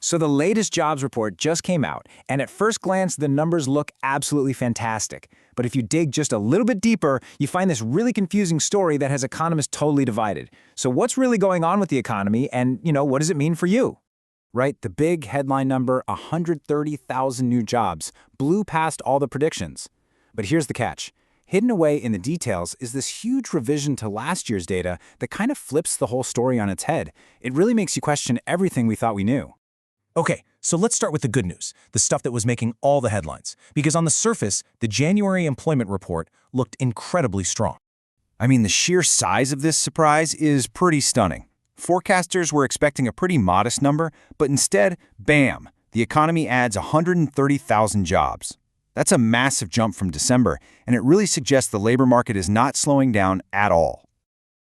So the latest jobs report just came out, and at first glance, the numbers look absolutely fantastic. But if you dig just a little bit deeper, you find this really confusing story that has economists totally divided. So what's really going on with the economy, and, what does it mean for you? Right, the big headline number, 130,000 new jobs, blew past all the predictions. But here's the catch. Hidden away in the details is this huge revision to last year's data that kind of flips the whole story on its head. It really makes you question everything we thought we knew. Okay, so let's start with the good news, the stuff that was making all the headlines. Because on the surface, the January employment report looked incredibly strong. I mean, the sheer size of this surprise is pretty stunning. Forecasters were expecting a pretty modest number, but instead, bam, the economy adds 130,000 jobs. That's a massive jump from December, and it really suggests the labor market is not slowing down at all.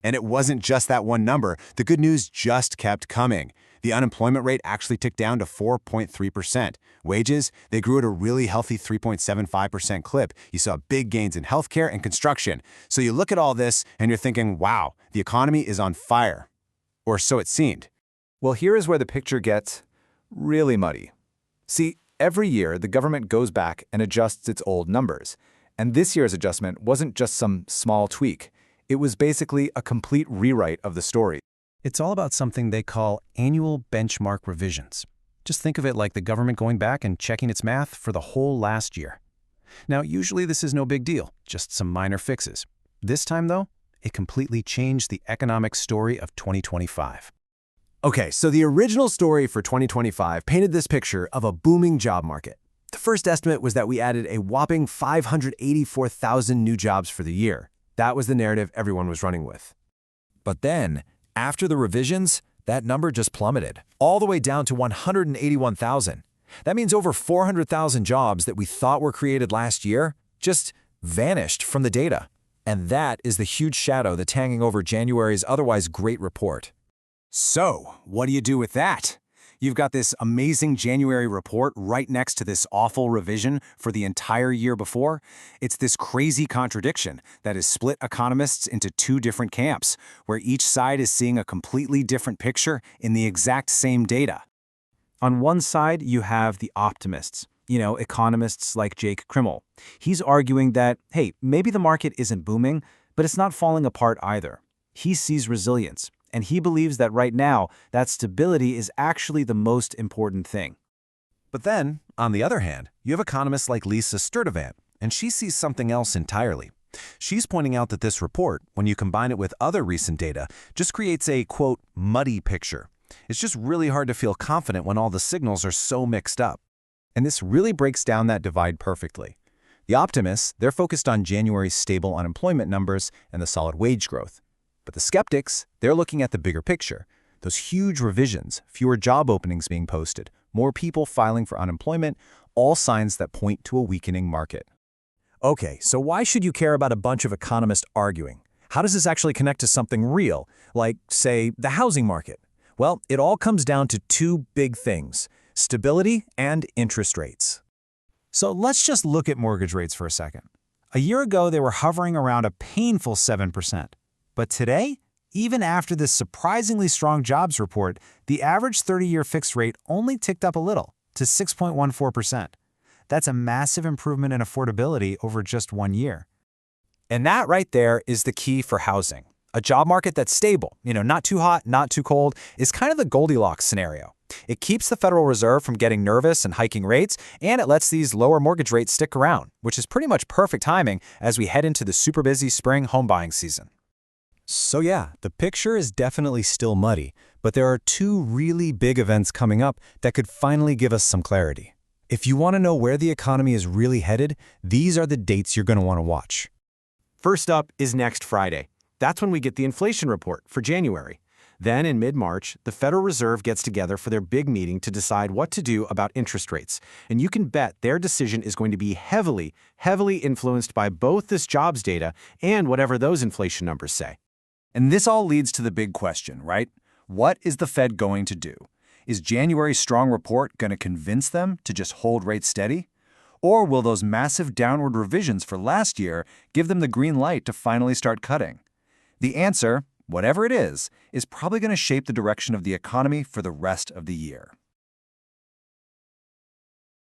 And it wasn't just that one number. The good news just kept coming. The unemployment rate actually ticked down to 4.3%. Wages, they grew at a really healthy 3.75% clip. You saw big gains in healthcare and construction. So you look at all this and you're thinking, wow, the economy is on fire. Or so it seemed. Well, here is where the picture gets really muddy. See, every year the government goes back and adjusts its old numbers. And this year's adjustment wasn't just some small tweak. It was basically a complete rewrite of the story. It's all about something they call annual benchmark revisions. Just think of it like the government going back and checking its math for the whole last year. Now, usually this is no big deal, just some minor fixes. This time, though, it completely changed the economic story of 2025. Okay, so the original story for 2025 painted this picture of a booming job market. The first estimate was that we added a whopping 584,000 new jobs for the year. That was the narrative everyone was running with. But then, after the revisions, that number just plummeted, all the way down to 181,000. That means over 400,000 jobs that we thought were created last year just vanished from the data. And that is the huge shadow that's hanging over January's otherwise great report. So, what do you do with that? You've got this amazing January report right next to this awful revision for the entire year before. It's this crazy contradiction that has split economists into two different camps, where each side is seeing a completely different picture in the exact same data. On one side, you have the optimists, economists like Jake Krimmel. He's arguing that, hey, maybe the market isn't booming, but it's not falling apart either. He sees resilience. And he believes that right now, that stability is actually the most important thing. But then, on the other hand, you have economists like Lisa Sturtevant, and she sees something else entirely. She's pointing out that this report, when you combine it with other recent data, just creates a, quote, muddy picture. It's just really hard to feel confident when all the signals are so mixed up. And this really breaks down that divide perfectly. The optimists, they're focused on January's stable unemployment numbers and the solid wage growth. But the skeptics, they're looking at the bigger picture. Those huge revisions, fewer job openings being posted, more people filing for unemployment, all signs that point to a weakening market. Okay, so why should you care about a bunch of economists arguing? How does this actually connect to something real, like, say, the housing market? Well, it all comes down to two big things: stability and interest rates. So let's just look at mortgage rates for a second. A year ago, they were hovering around a painful 7%. But today, even after this surprisingly strong jobs report, the average 30-year fixed rate only ticked up a little, to 6.14%. That's a massive improvement in affordability over just 1 year. And that right there is the key for housing. A job market that's stable, not too hot, not too cold, is kind of the Goldilocks scenario. It keeps the Federal Reserve from getting nervous and hiking rates, and it lets these lower mortgage rates stick around, which is pretty much perfect timing as we head into the super busy spring home buying season. So yeah, the picture is definitely still muddy, but there are two really big events coming up that could finally give us some clarity. If you want to know where the economy is really headed, these are the dates you're going to want to watch. First up is next Friday. That's when we get the inflation report for January. Then in mid-March, the Federal Reserve gets together for their big meeting to decide what to do about interest rates. And you can bet their decision is going to be heavily influenced by both this jobs data and whatever those inflation numbers say. And this all leads to the big question, right? What is the Fed going to do? Is January's strong report going to convince them to just hold rates steady? Or will those massive downward revisions for last year give them the green light to finally start cutting? The answer, whatever it is probably going to shape the direction of the economy for the rest of the year.